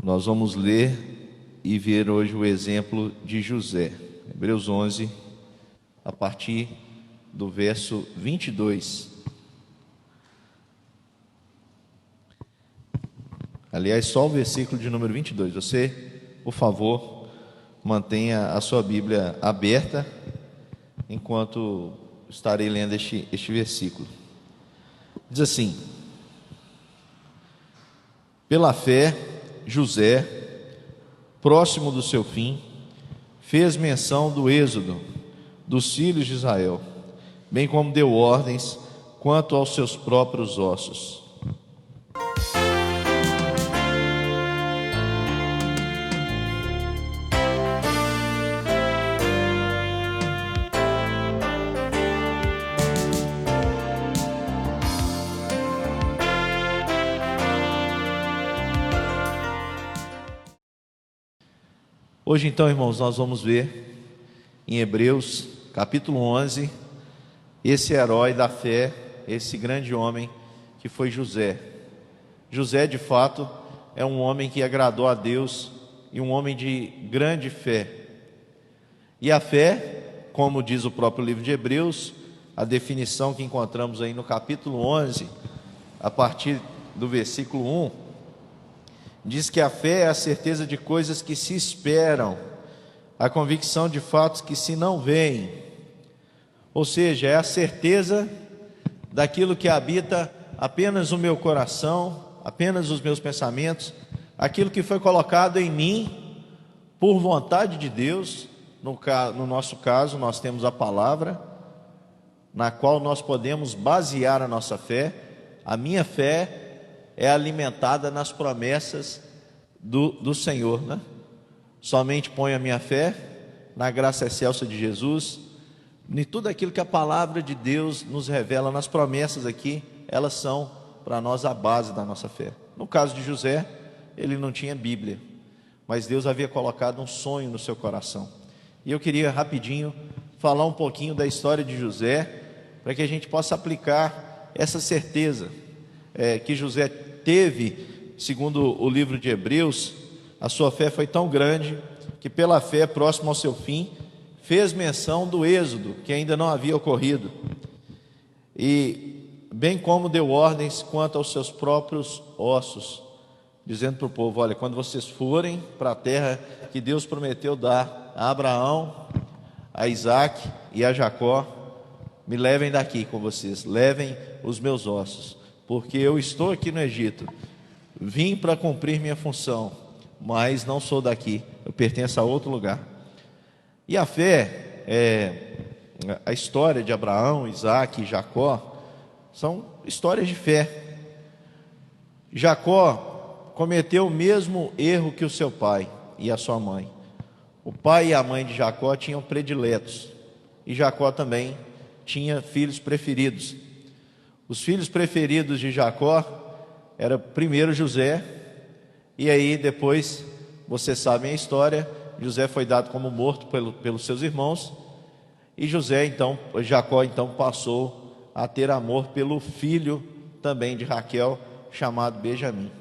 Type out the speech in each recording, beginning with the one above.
Nós vamos ler e ver hoje o exemplo de José. Hebreus 11, a partir do verso 22. Aliás, só o versículo de número 22. Você, por favor, mantenha a sua Bíblia aberta enquanto estarei lendo este versículo. Diz assim: pela fé, José, próximo do seu fim, fez menção do êxodo dos filhos de Israel, bem como deu ordens quanto aos seus próprios ossos. Hoje então, irmãos, nós vamos ver em Hebreus capítulo 11, esse herói da fé, esse grande homem que foi José. José, de fato, é um homem que agradou a Deus e um homem de grande fé. E a fé, como diz o próprio livro de Hebreus, a definição que encontramos aí no capítulo 11, a partir do versículo 1, diz que a fé é a certeza de coisas que se esperam, a convicção de fatos que se não veem. Ou seja, é a certeza daquilo que habita apenas o meu coração, apenas os meus pensamentos, aquilo que foi colocado em mim por vontade de Deus. No nosso caso, nós temos a palavra, na qual nós podemos basear a nossa fé. A minha fé é alimentada nas promessas do Senhor, né? Somente ponho a minha fé na graça excelsa de Jesus, em tudo aquilo que a palavra de Deus nos revela, nas promessas aqui, elas são para nós a base da nossa fé. No caso de José, ele não tinha Bíblia, mas Deus havia colocado um sonho no seu coração. E eu queria rapidinho falar um pouquinho da história de José, para que a gente possa aplicar essa certeza que José teve. Segundo o livro de Hebreus, a sua fé foi tão grande que, pela fé, próximo ao seu fim, fez menção do êxodo que ainda não havia ocorrido, e bem como deu ordens quanto aos seus próprios ossos, dizendo para o povo: olha, quando vocês forem para a terra que Deus prometeu dar a Abraão, a Isaac e a Jacó, me levem daqui com vocês, levem os meus ossos, porque eu estou aqui no Egito, vim para cumprir minha função, mas não sou daqui, eu pertenço a outro lugar. E a fé, a história de Abraão, Isaac e Jacó, são histórias de fé. Jacó cometeu o mesmo erro que o seu pai e a sua mãe. O pai e a mãe de Jacó tinham prediletos, e Jacó também tinha filhos preferidos. Os filhos preferidos de Jacó era primeiro José, e aí depois, vocês sabem a história, José foi dado como morto pelos seus irmãos, e Jacó então passou a ter amor pelo filho também de Raquel, chamado Benjamim.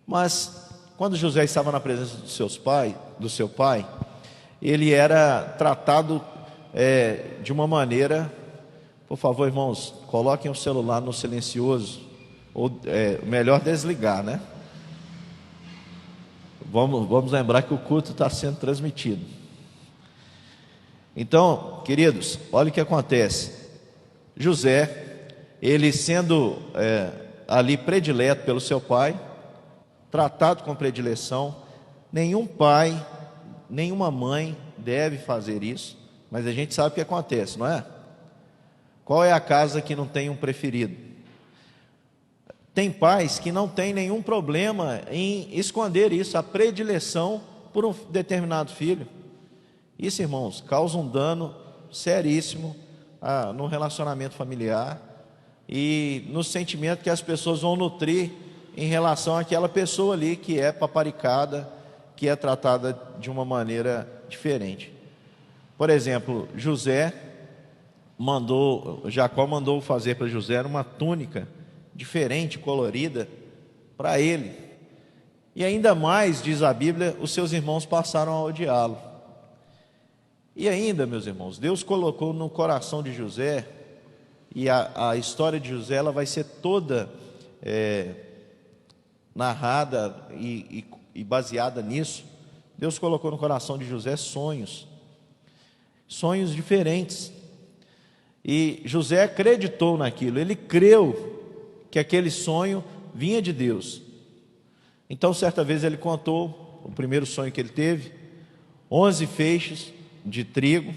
Mas quando José estava na presença do seu pai, ele era tratado de uma maneira. Por favor, irmãos, coloquem o celular no silencioso, ou melhor desligar, né? Vamos lembrar que o culto está sendo transmitido. Então, queridos, olha o que acontece. José, ele sendo ali predileto pelo seu pai, tratado com predileção, nenhum pai, nenhuma mãe deve fazer isso, mas a gente sabe o que acontece, não é? Qual é a casa que não tem um preferido? Tem pais que não têm nenhum problema em esconder isso, a predileção por um determinado filho. Isso, irmãos, causa um dano seríssimo no relacionamento familiar e no sentimento que as pessoas vão nutrir em relação àquela pessoa ali que é paparicada, que é tratada de uma maneira diferente. Por exemplo, Jacó mandou fazer para José uma túnica diferente, colorida, para ele. E ainda mais, diz a Bíblia, os seus irmãos passaram a odiá-lo. E ainda, meus irmãos, Deus colocou no coração de José, e a história de José ela vai ser toda narrada e baseada nisso. Deus colocou no coração de José sonhos diferentes. E José acreditou naquilo, ele creu que aquele sonho vinha de Deus. Então, certa vez ele contou o primeiro sonho que ele teve: 11 feixes de trigo,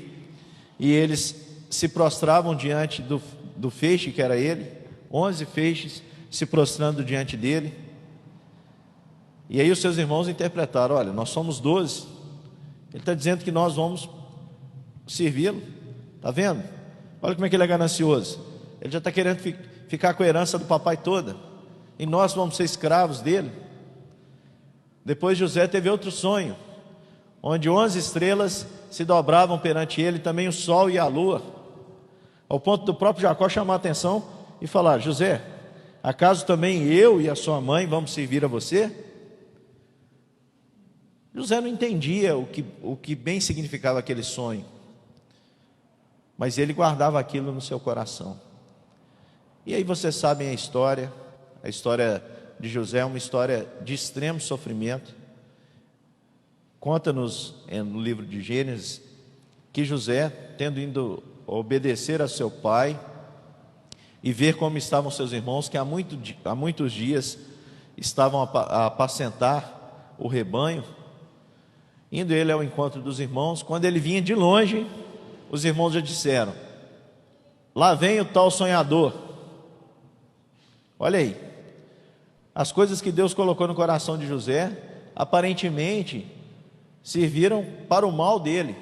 e eles se prostravam diante do feixe que era ele, 11 feixes se prostrando diante dele. E aí os seus irmãos interpretaram: olha, nós somos 12, ele está dizendo que nós vamos servi-lo, está vendo? Olha como é que ele é ganancioso, ele já está querendo ficar com a herança do papai toda, e nós vamos ser escravos dele. Depois José teve outro sonho, onde 11 estrelas se dobravam perante ele, também o sol e a lua, ao ponto do próprio Jacó chamar a atenção e falar: José, acaso também eu e a sua mãe vamos servir a você? José não entendia o que bem significava aquele sonho, mas ele guardava aquilo no seu coração. E aí vocês sabem a história de José é uma história de extremo sofrimento. Conta-nos no livro de Gênesis que José, tendo ido obedecer a seu pai e ver como estavam seus irmãos, que há muitos dias estavam a apacentar o rebanho, indo ele ao encontro dos irmãos, quando ele vinha de longe, os irmãos já disseram: lá vem o tal sonhador. Olha aí, as coisas que Deus colocou no coração de José, aparentemente serviram para o mal dele.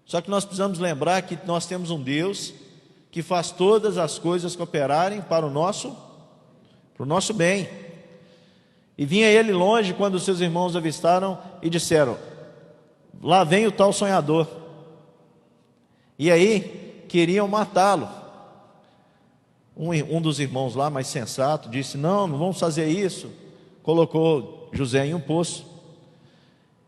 Só que nós precisamos lembrar que nós temos um Deus que faz todas as coisas cooperarem para o nosso bem. E vinha ele longe quando os seus irmãos avistaram e disseram: lá vem o tal sonhador. E aí queriam matá-lo. Um dos irmãos lá, mais sensato, disse: não vamos fazer isso. Colocou José em um poço.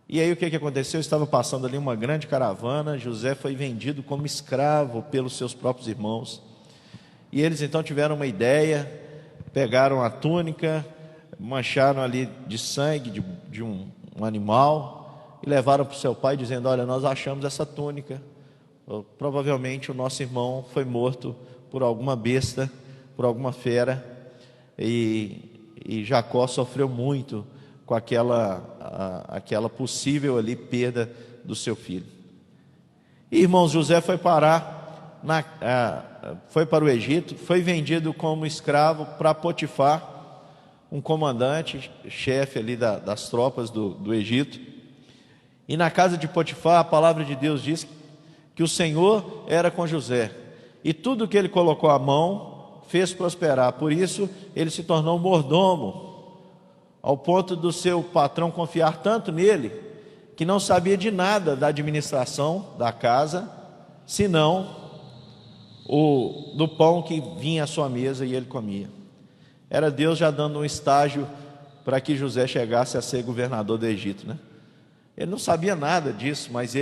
E aí o que aconteceu? Estava passando ali uma grande caravana. José foi vendido como escravo pelos seus próprios irmãos. E eles então tiveram uma ideia, pegaram a túnica, mancharam ali de sangue de um animal e levaram para o seu pai, dizendo: olha, nós achamos essa túnica, provavelmente o nosso irmão foi morto por alguma besta, por alguma fera, e Jacó sofreu muito com aquela possível ali perda do seu filho. E, irmãos, José foi para o Egito, foi vendido como escravo para Potifar, um comandante, chefe ali das tropas do Egito. E na casa de Potifar, a palavra de Deus diz que o Senhor era com José, e tudo que ele colocou a mão fez prosperar. Por isso ele se tornou mordomo, ao ponto do seu patrão confiar tanto nele, que não sabia de nada da administração da casa, senão do pão que vinha à sua mesa e ele comia. Era Deus já dando um estágio para que José chegasse a ser governador do Egito, né? Ele não sabia nada disso, mas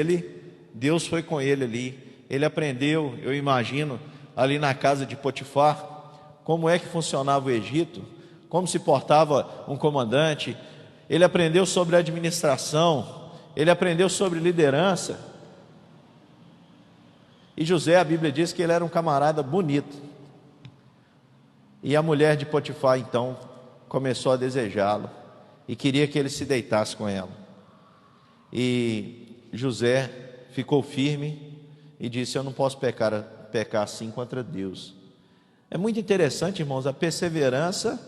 Deus foi com ele ali. Ele aprendeu, eu imagino, ali na casa de Potifar, como é que funcionava o Egito, como se portava um comandante. Ele aprendeu sobre administração, ele aprendeu sobre liderança. E José, a Bíblia diz que ele era um camarada bonito. E a mulher de Potifar então começou a desejá-lo e queria que ele se deitasse com ela. E José ficou firme e disse: eu não posso pecar assim contra Deus. É muito interessante, irmãos, a perseverança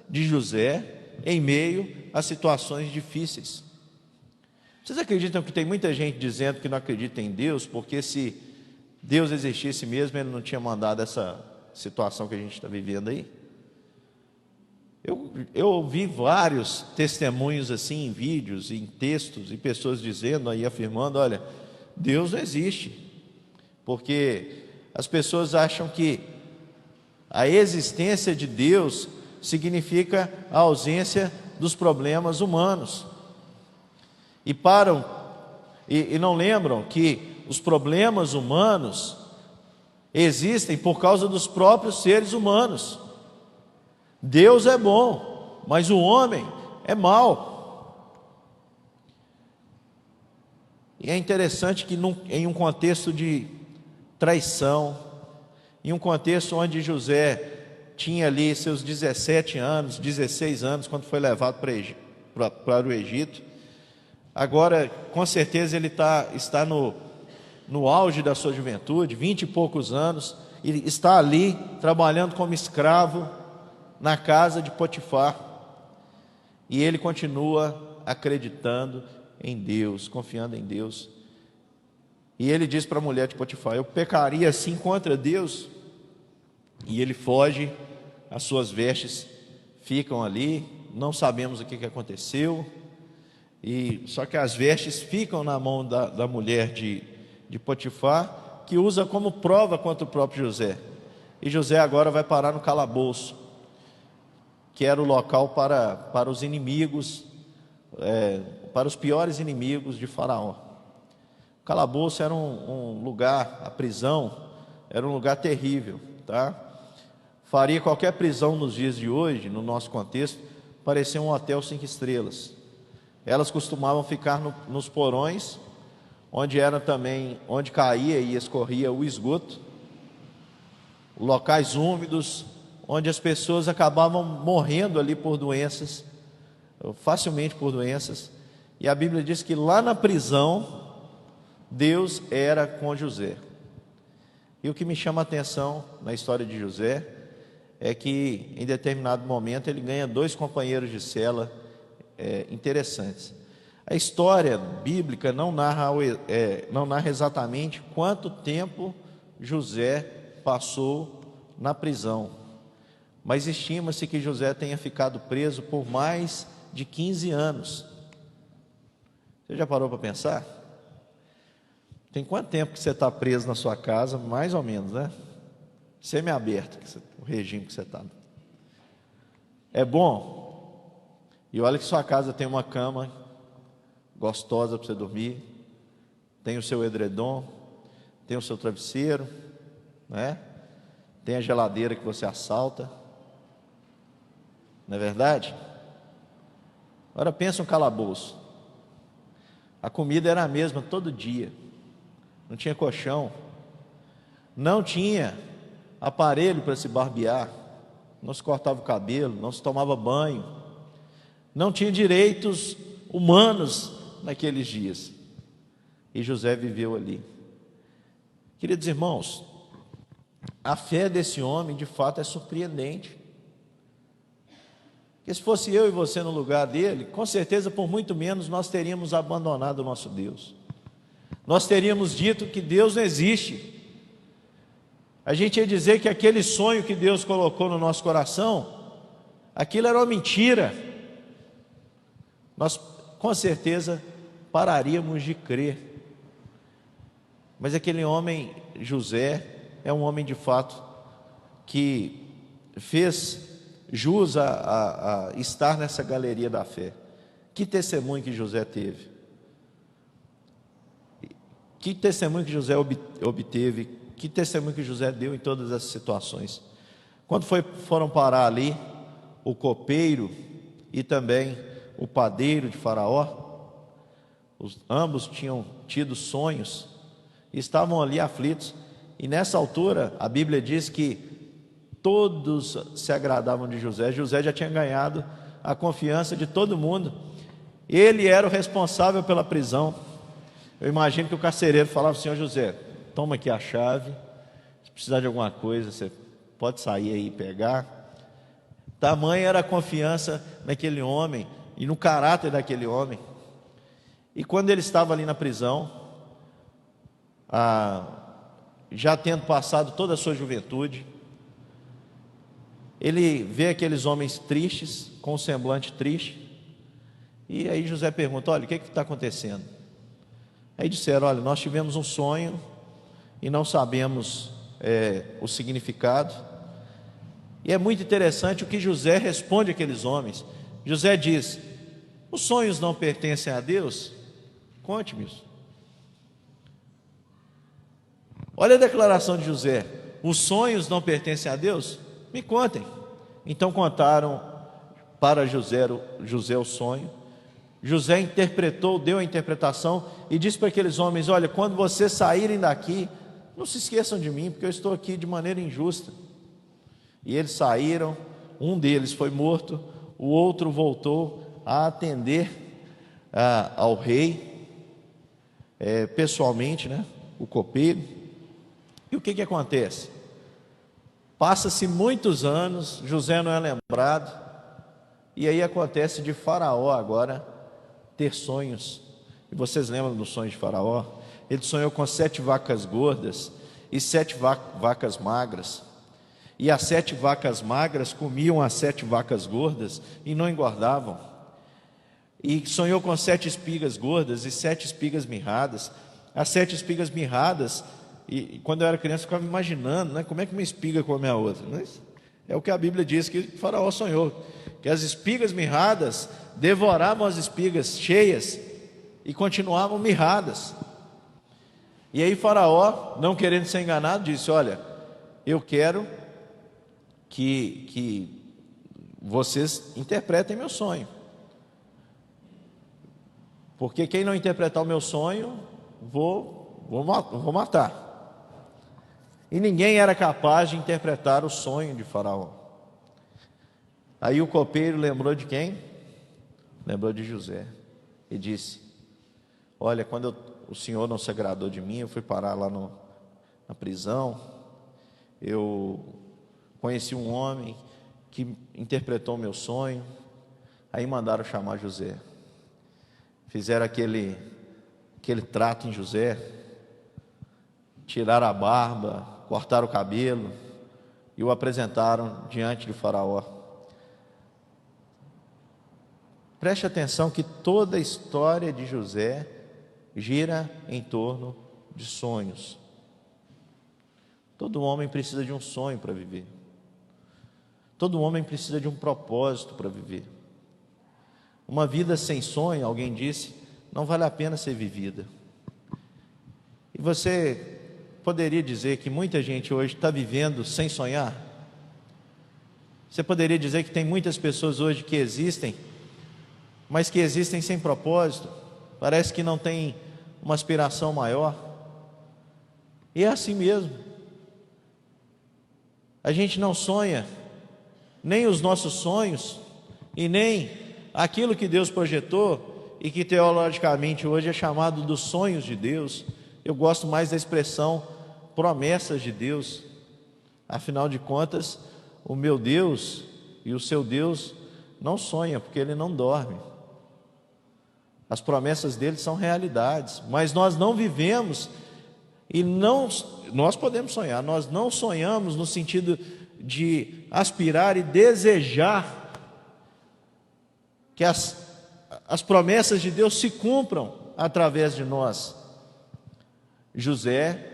de José em meio a situações difíceis. Vocês acreditam que tem muita gente dizendo que não acredita em Deus, porque se Deus existisse mesmo, Ele não tinha mandado essa situação que a gente está vivendo aí? Eu ouvi vários testemunhos assim, em vídeos, em textos, e pessoas dizendo aí, afirmando: olha, Deus não existe. Porque as pessoas acham que a existência de Deus significa a ausência dos problemas humanos. E não lembram que os problemas humanos existem por causa dos próprios seres humanos. Deus é bom, mas o homem é mau. E é interessante que em um contexto de traição, em um contexto onde José tinha ali seus 17 anos, 16 anos, quando foi levado para o Egito. Agora, com certeza, ele está no auge da sua juventude, 20 e poucos anos, e está ali trabalhando como escravo na casa de Potifar. E ele continua acreditando em Deus, confiando em Deus. E ele diz para a mulher de Potifar: eu pecaria assim contra Deus? E ele foge, as suas vestes ficam ali, não sabemos o que aconteceu, só que as vestes ficam na mão da mulher de Potifar, que usa como prova contra o próprio José. E José agora vai parar no calabouço, que era o local para os inimigos, para os piores inimigos de Faraó. O calabouço era um lugar, a prisão era um lugar terrível, tá? Faria qualquer prisão nos dias de hoje, no nosso contexto, parecer um hotel 5 estrelas. Elas costumavam ficar nos porões, onde caía e escorria o esgoto, locais úmidos, onde as pessoas acabavam morrendo ali por doenças, facilmente por doenças. E a Bíblia diz que lá na prisão, Deus era com José. E o que me chama a atenção na história de José é que em determinado momento ele ganha 2 companheiros de cela interessantes. A história bíblica não narra exatamente quanto tempo José passou na prisão, mas estima-se que José tenha ficado preso por mais de 15 anos. Você já parou para pensar? Tem quanto tempo que você está preso na sua casa? Mais ou menos, né? Semi-aberto, o regime que você está. É bom? E olha que sua casa tem uma cama gostosa para você dormir, tem o seu edredom, tem o seu travesseiro, né? Tem a geladeira que você assalta, não é verdade? Agora pensa um calabouço. A comida era a mesma todo dia, não tinha colchão, não tinha aparelho para se barbear, não se cortava o cabelo, não se tomava banho, não tinha direitos humanos naqueles dias. E José viveu ali. Queridos irmãos, a fé desse homem de fato é surpreendente. Porque se fosse eu e você no lugar dele, com certeza por muito menos nós teríamos abandonado o nosso Deus. Nós teríamos dito que Deus não existe. A gente ia dizer que aquele sonho que Deus colocou no nosso coração, aquilo era uma mentira. Nós com certeza pararíamos de crer. Mas aquele homem, José, é um homem de fato que fez jus a estar nessa galeria da fé. Que testemunho que José teve. Que testemunho que José obteve. Que testemunho que José deu em todas essas situações. Quando foram parar ali o copeiro e também o padeiro de Faraó, ambos tinham tido sonhos e estavam ali aflitos. E nessa altura a Bíblia diz que todos se agradavam de José. José já tinha ganhado a confiança de todo mundo. Ele era o responsável pela prisão. Eu imagino que o carcereiro falava: Senhor José, toma aqui a chave, se precisar de alguma coisa, você pode sair aí e pegar. Tamanha era a confiança naquele homem e no caráter daquele homem. E quando ele estava ali na prisão, já tendo passado toda a sua juventude, ele vê aqueles homens tristes, com um semblante triste, e aí José pergunta: olha, o que está acontecendo? Aí disseram: olha, nós tivemos um sonho e não sabemos o significado. E é muito interessante o que José responde àqueles homens. José diz: os sonhos não pertencem a Deus? Conte-me isso. Olha a declaração de José: os sonhos não pertencem a Deus? Me contem. Então contaram para José o sonho. José interpretou, deu a interpretação e disse para aqueles homens: olha, quando vocês saírem daqui, não se esqueçam de mim, porque eu estou aqui de maneira injusta. E eles saíram, um deles foi morto, o outro voltou a atender ao rei, pessoalmente, né? O copeiro. E o que acontece? Passa-se muitos anos, José não é lembrado, e aí acontece de Faraó agora ter sonhos. E vocês lembram do sonho de Faraó? Ele sonhou com 7 vacas gordas e 7 vacas magras. E as 7 vacas magras comiam as 7 vacas gordas e não engordavam. E sonhou com 7 espigas gordas e 7 espigas mirradas. As 7 espigas mirradas, e quando eu era criança eu ficava imaginando, né, como é que uma espiga come a outra. Mas é o que a Bíblia diz que Faraó sonhou, que as espigas mirradas devoravam as espigas cheias e continuavam mirradas. E aí Faraó, não querendo ser enganado, disse: olha, eu quero que vocês interpretem meu sonho, porque quem não interpretar o meu sonho, vou matar. E ninguém era capaz de interpretar o sonho de Faraó. Aí o copeiro lembrou de quem? Lembrou de José e disse: olha, quando o senhor não se agradou de mim, eu fui parar lá na prisão, eu conheci um homem que interpretou o meu sonho. Aí mandaram chamar José, fizeram aquele trato em José, tiraram a barba, cortaram o cabelo e o apresentaram diante de Faraó. Preste atenção que toda a história de José gira em torno de sonhos. Todo homem precisa de um sonho para viver. Todo homem precisa de um propósito para viver. Uma vida sem sonho, alguém disse, não vale a pena ser vivida. E você poderia dizer que muita gente hoje está vivendo sem sonhar? Você poderia dizer que tem muitas pessoas hoje que existem, mas que existem sem propósito, parece que não tem uma aspiração maior. E é assim mesmo. A gente não sonha nem os nossos sonhos e nem aquilo que Deus projetou e que teologicamente hoje é chamado dos sonhos de Deus. Eu gosto mais da expressão promessas de Deus. Afinal de contas, o meu Deus e o seu Deus não sonha, porque Ele não dorme. As promessas dele são realidades, mas nós não vivemos e nós podemos sonhar, nós não sonhamos no sentido de aspirar e desejar que as promessas de Deus se cumpram através de nós. José,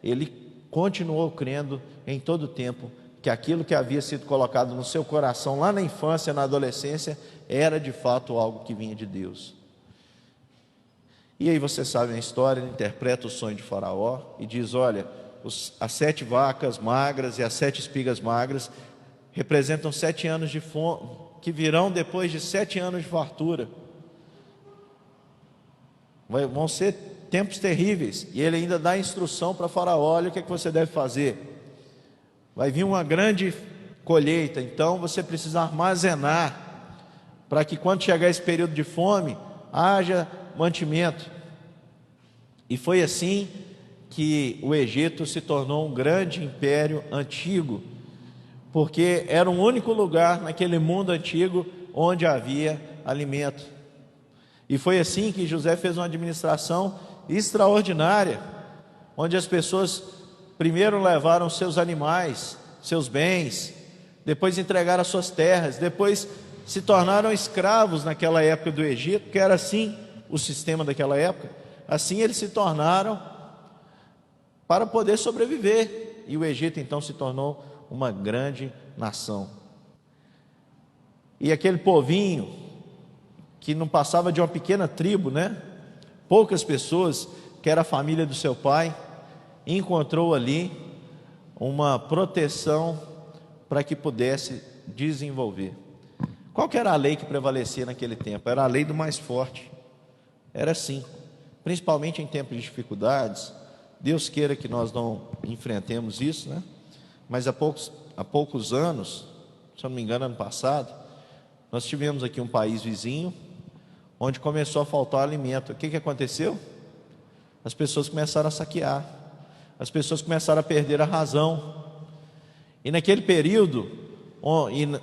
ele continuou crendo em todo o tempo que aquilo que havia sido colocado no seu coração lá na infância, na adolescência, era de fato algo que vinha de Deus. E aí você sabe a história, ele interpreta o sonho de Faraó e diz: olha, as 7 vacas magras e as 7 espigas magras representam 7 anos de fome, que virão depois de 7 anos de fartura. Vão ser tempos terríveis. E ele ainda dá instrução para Faraó: olha o que você deve fazer. Vai vir uma grande colheita, então você precisa armazenar, para que quando chegar esse período de fome, haja mantimento. E foi assim que o Egito se tornou um grande império antigo, porque era o único lugar naquele mundo antigo onde havia alimento. E foi assim que José fez uma administração extraordinária, onde as pessoas primeiro levaram seus animais, seus bens, depois entregaram as suas terras, depois se tornaram escravos naquela época do Egito, que era assim o sistema daquela época. Assim eles se tornaram para poder sobreviver, e o Egito então se tornou uma grande nação. e aquele povinho, que não passava de uma pequena tribo, né? Poucas pessoas, que era a família do seu pai, encontrou ali uma proteção para que pudesse desenvolver. Qual que era a lei que prevalecia naquele tempo? Era a lei do mais forte. Era assim, principalmente em tempos de dificuldades. Deus queira que nós não enfrentemos isso, né? Mas há poucos anos, se eu não me engano, ano passado, nós tivemos aqui um país vizinho, onde começou a faltar alimento. O que aconteceu? As pessoas começaram a saquear, as pessoas começaram a perder a razão. E naquele período,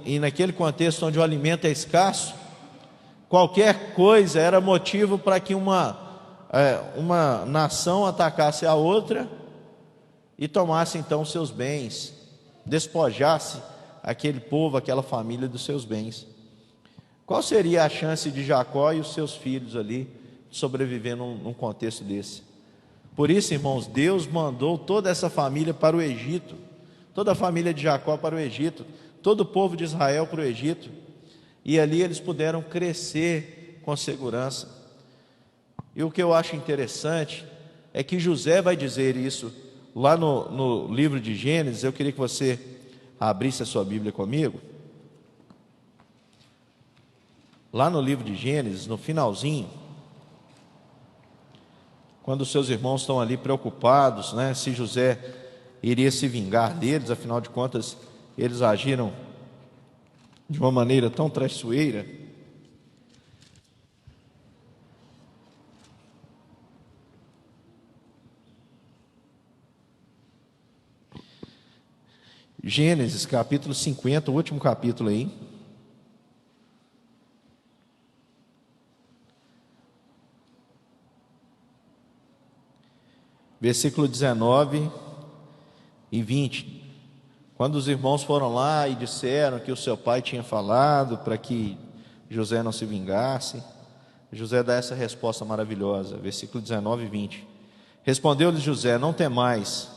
e naquele contexto onde o alimento é escasso, qualquer coisa era motivo para que uma nação atacasse a outra e tomasse então seus bens, despojasse aquele povo, aquela família dos seus bens. Qual seria a chance de Jacó e os seus filhos ali sobreviver num contexto desse? Por isso, irmãos, Deus mandou toda essa família para o Egito, toda a família de Jacó para o Egito, todo o povo de Israel para o Egito, e ali eles puderam crescer com segurança. E o que eu acho interessante é que José vai dizer isso lá no livro de Gênesis. Eu queria que você abrisse a sua Bíblia comigo. Lá no livro de Gênesis, no finalzinho, quando os seus irmãos estão ali preocupados, né, se José iria se vingar deles, afinal de contas, eles agiram de uma maneira tão traiçoeira. Gênesis capítulo 50, o último capítulo aí. Versículo 19 e 20. Quando os irmãos foram lá e disseram que o seu pai tinha falado para que José não se vingasse, José dá essa resposta maravilhosa, versículo 19 e 20. Respondeu-lhes José: não temais,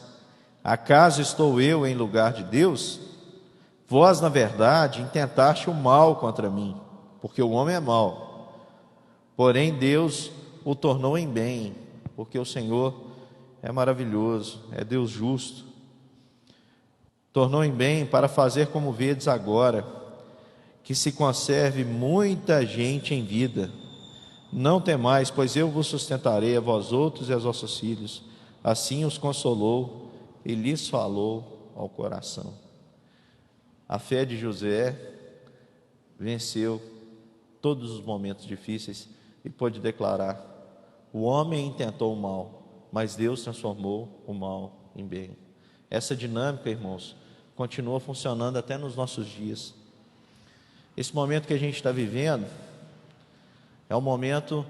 acaso estou eu em lugar de Deus? Vós, na verdade, intentaste o mal contra mim, porque o homem é mau, porém Deus o tornou em bem, porque o Senhor é maravilhoso, é Deus justo. Tornou em bem para fazer como vedes agora, que se conserve muita gente em vida. Não temais, pois eu vos sustentarei a vós outros e aos vossos filhos. Assim os consolou e lhes falou ao coração. A fé de José venceu todos os momentos difíceis e pôde declarar: o homem intentou o mal, mas Deus transformou o mal em bem. Essa dinâmica, irmãos, continua funcionando até nos nossos dias. Esse momento que a gente está vivendo é um momento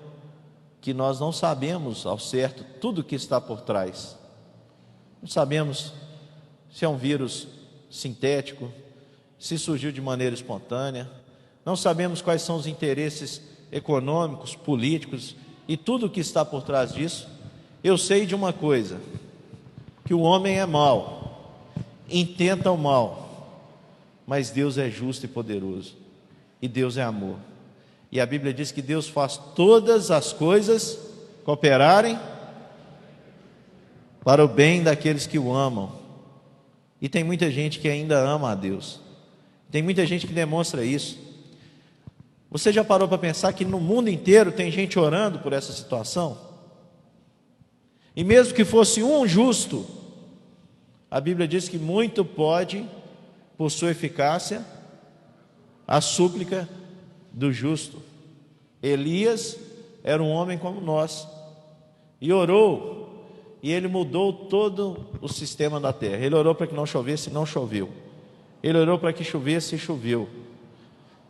que nós não sabemos ao certo tudo o que está por trás. Não sabemos se é um vírus sintético, se surgiu de maneira espontânea. Não sabemos quais são os interesses econômicos, políticos e tudo o que está por trás disso. Eu sei de uma coisa, que o homem é mau, intenta o mal, mas Deus é justo e poderoso, e Deus é amor. E a Bíblia diz que Deus faz todas as coisas cooperarem para o bem daqueles que o amam. E tem muita gente que ainda ama a Deus, tem muita gente que demonstra isso. Você já parou para pensar que no mundo inteiro tem gente orando por essa situação? E mesmo que fosse um justo, a Bíblia diz que muito pode, por sua eficácia, a súplica do justo. Elias era um homem como nós, e orou, e ele mudou todo o sistema da terra. Ele orou para que não chovesse, não choveu. Ele orou para que chovesse, e choveu.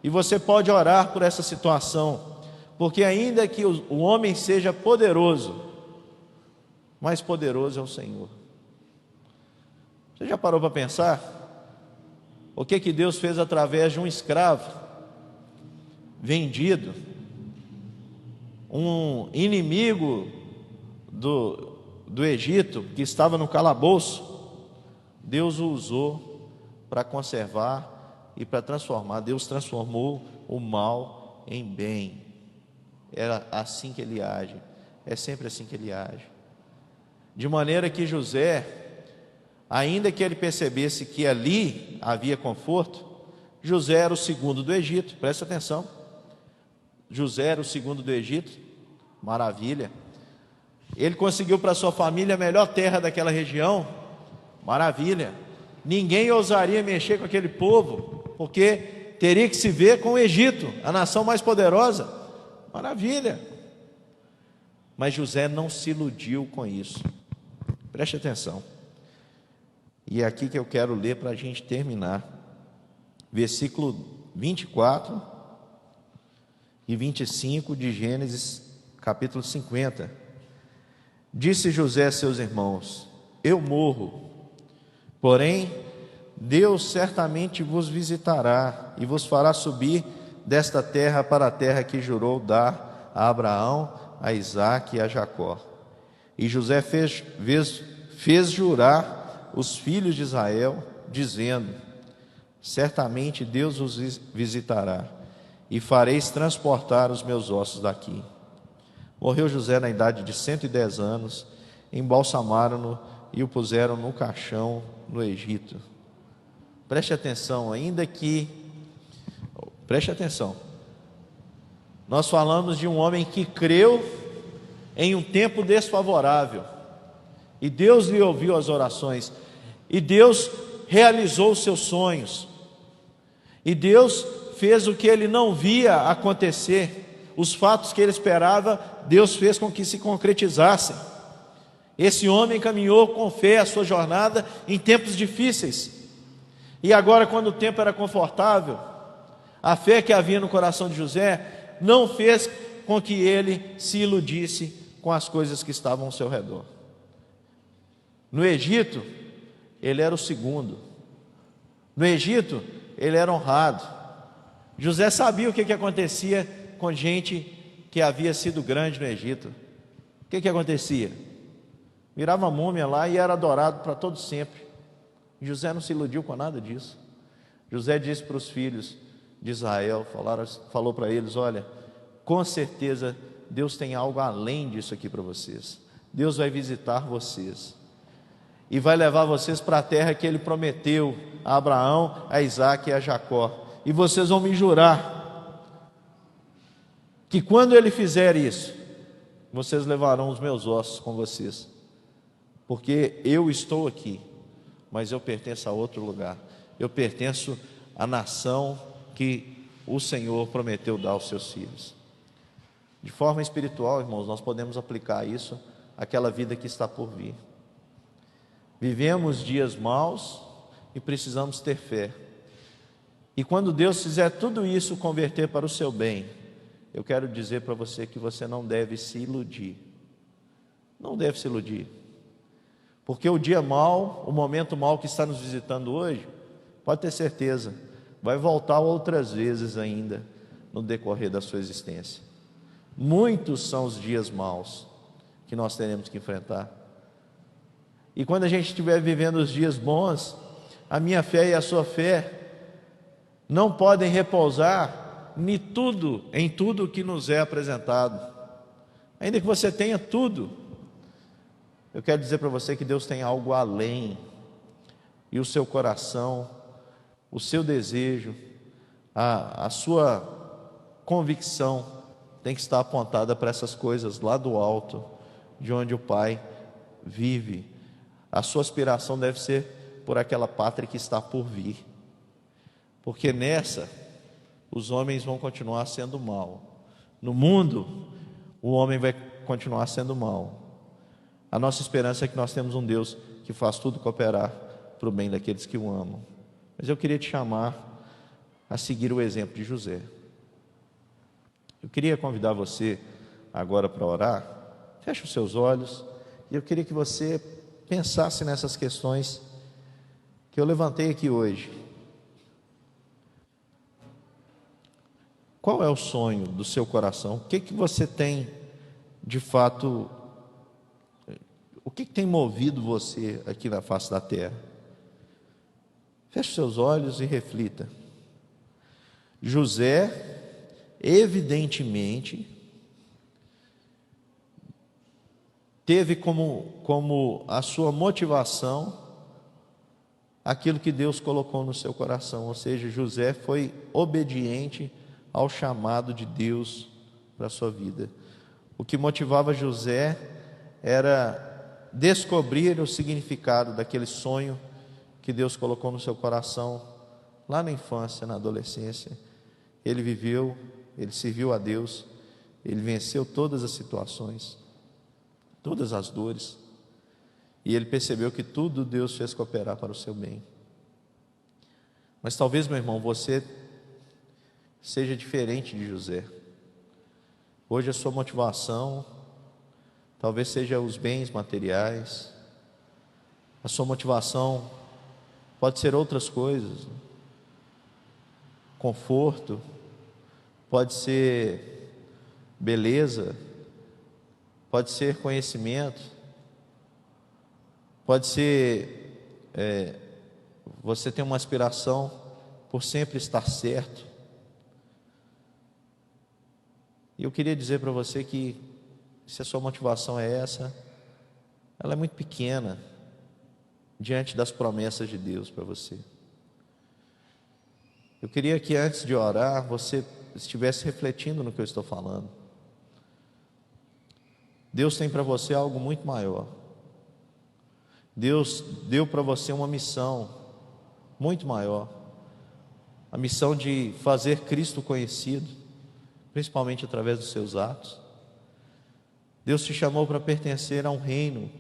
E você pode orar por essa situação, porque ainda que o homem seja poderoso, mais poderoso é o Senhor. Você já parou para pensar o que Deus fez através de um escravo vendido, um inimigo do Egito que estava no calabouço? Deus o usou para conservar e para transformar. Deus transformou o mal em bem. Era assim que ele age, é sempre assim que ele age. De maneira que José, ainda que ele percebesse que ali havia conforto, José era o segundo do Egito, presta atenção. José era o segundo do Egito, maravilha. Ele conseguiu para sua família a melhor terra daquela região, maravilha. Ninguém ousaria mexer com aquele povo, porque teria que se ver com o Egito, a nação mais poderosa, maravilha. Mas José não se iludiu com isso, preste atenção. E é aqui que eu quero ler para a gente terminar, versículo 24 e 25 de Gênesis, capítulo 50. Disse José a seus irmãos: eu morro, porém Deus certamente vos visitará e vos fará subir desta terra para a terra que jurou dar a Abraão, a Isaque e a Jacó. E José fez jurar os filhos de Israel, dizendo: certamente Deus os visitará e fareis transportar os meus ossos daqui. Morreu José na idade de 110 anos, embalsamaram-no e o puseram no caixão no Egito. Preste atenção, preste atenção, nós falamos de um homem que creu em um tempo desfavorável, e Deus lhe ouviu as orações, e Deus realizou os seus sonhos, e Deus fez o que ele não via acontecer. Os fatos que ele esperava, Deus fez com que se concretizassem. Esse homem caminhou com fé a sua jornada em tempos difíceis, e agora, quando o tempo era confortável, a fé que havia no coração de José não fez com que ele se iludisse com as coisas que estavam ao seu redor. No Egito, ele era o segundo. No Egito, ele era honrado. José sabia o que acontecia com gente que havia sido grande no Egito. O que acontecia? Virava múmia lá e era adorado para todo sempre. José não se iludiu com nada disso. José disse para os filhos de Israel, falou para eles: olha, com certeza Deus tem algo além disso aqui para vocês. Deus vai visitar vocês e vai levar vocês para a terra que ele prometeu a Abraão, a Isaque e a Jacó. E vocês vão me jurar que quando ele fizer isso, vocês levarão os meus ossos com vocês, porque eu estou aqui, mas eu pertenço a outro lugar. Eu pertenço à nação que o Senhor prometeu dar aos seus filhos. De forma espiritual, irmãos, nós podemos aplicar isso àquela vida que está por vir. Vivemos dias maus e precisamos ter fé. E quando Deus fizer tudo isso converter para o seu bem, eu quero dizer para você que você não deve se iludir. Não deve se iludir. Porque o dia mau, o momento mau que está nos visitando hoje, pode ter certeza, vai voltar outras vezes ainda no decorrer da sua existência. Muitos são os dias maus que nós teremos que enfrentar. E quando a gente estiver vivendo os dias bons, a minha fé e a sua fé não podem repousar em tudo que nos é apresentado. Ainda que você tenha tudo, eu quero dizer para você que Deus tem algo além, e o seu coração, o seu desejo, a sua convicção tem que estar apontada para essas coisas lá do alto, de onde o Pai vive. A sua aspiração deve ser por aquela pátria que está por vir, porque nessa os homens vão continuar sendo mal. No mundo, o homem vai continuar sendo mal. A nossa esperança é que nós temos um Deus que faz tudo cooperar para o bem daqueles que o amam. Mas eu queria te chamar a seguir o exemplo de José. Eu queria convidar você agora para orar. Feche os seus olhos e eu queria que você pensasse nessas questões que eu levantei aqui hoje. Qual é o sonho do seu coração? O que você tem de fato? O que tem movido você aqui na face da terra? Feche seus olhos e reflita. José, evidentemente, teve como a sua motivação aquilo que Deus colocou no seu coração, ou seja, José foi obediente ao chamado de Deus para a sua vida. O que motivava José era descobrir o significado daquele sonho que Deus colocou no seu coração lá na infância, na adolescência. Ele viveu, ele serviu a Deus, ele venceu todas as situações, todas as dores, e ele percebeu que tudo Deus fez cooperar para o seu bem. Mas talvez, meu irmão, você seja diferente de José. Hoje a sua motivação talvez seja os bens materiais, a sua motivação pode ser outras coisas, conforto, pode ser beleza, pode ser conhecimento, pode ser você tem uma aspiração por sempre estar certo. E eu queria dizer para você que se a sua motivação é essa, ela é muito pequena diante das promessas de Deus para você. Eu queria que antes de orar, você estivesse refletindo no que eu estou falando. Deus tem para você algo muito maior. Deus deu para você uma missão muito maior. A missão de fazer Cristo conhecido, principalmente através dos seus atos. Deus te chamou para pertencer a um reino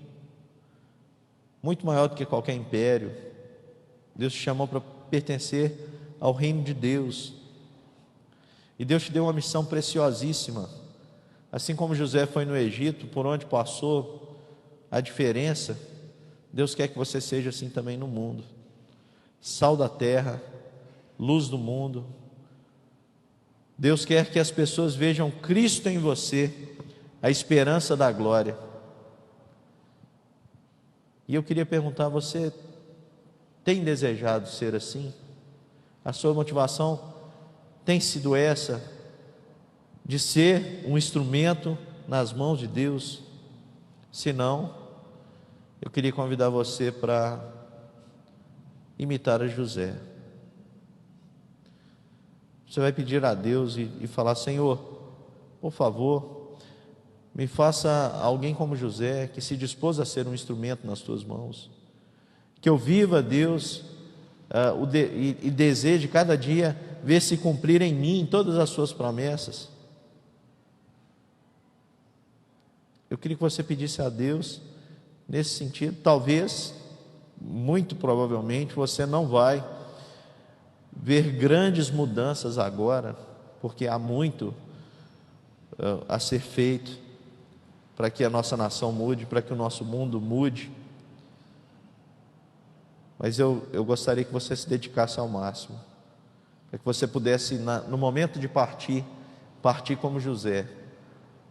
muito maior do que qualquer império. Deus te chamou para pertencer ao reino de Deus. E Deus te deu uma missão preciosíssima. Assim como José foi no Egito, por onde passou a diferença, Deus quer que você seja assim também no mundo. Sal da terra, luz do mundo. Deus quer que as pessoas vejam Cristo em você, a esperança da glória. E eu queria perguntar, você tem desejado ser assim? A sua motivação tem sido essa, de ser um instrumento nas mãos de Deus? Se não, eu queria convidar você para imitar a José. Você vai pedir a Deus e falar: Senhor, por favor, me faça alguém como José, que se dispôs a ser um instrumento nas tuas mãos, que eu viva, Deus, e deseje cada dia ver se cumprir em mim todas as suas promessas. Eu queria que você pedisse a Deus nesse sentido. Talvez, muito provavelmente, você não vai ver grandes mudanças agora, porque há muito a ser feito para que a nossa nação mude, para que o nosso mundo mude. Mas eu gostaria que você se dedicasse ao máximo, para que você pudesse, no momento de partir como José,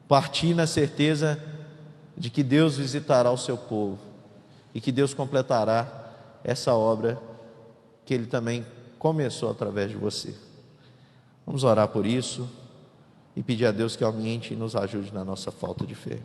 partir na certeza de que Deus visitará o seu povo e que Deus completará essa obra que Ele também começou através de você. Vamos orar por isso e pedir a Deus que aumente e nos ajude na nossa falta de fé.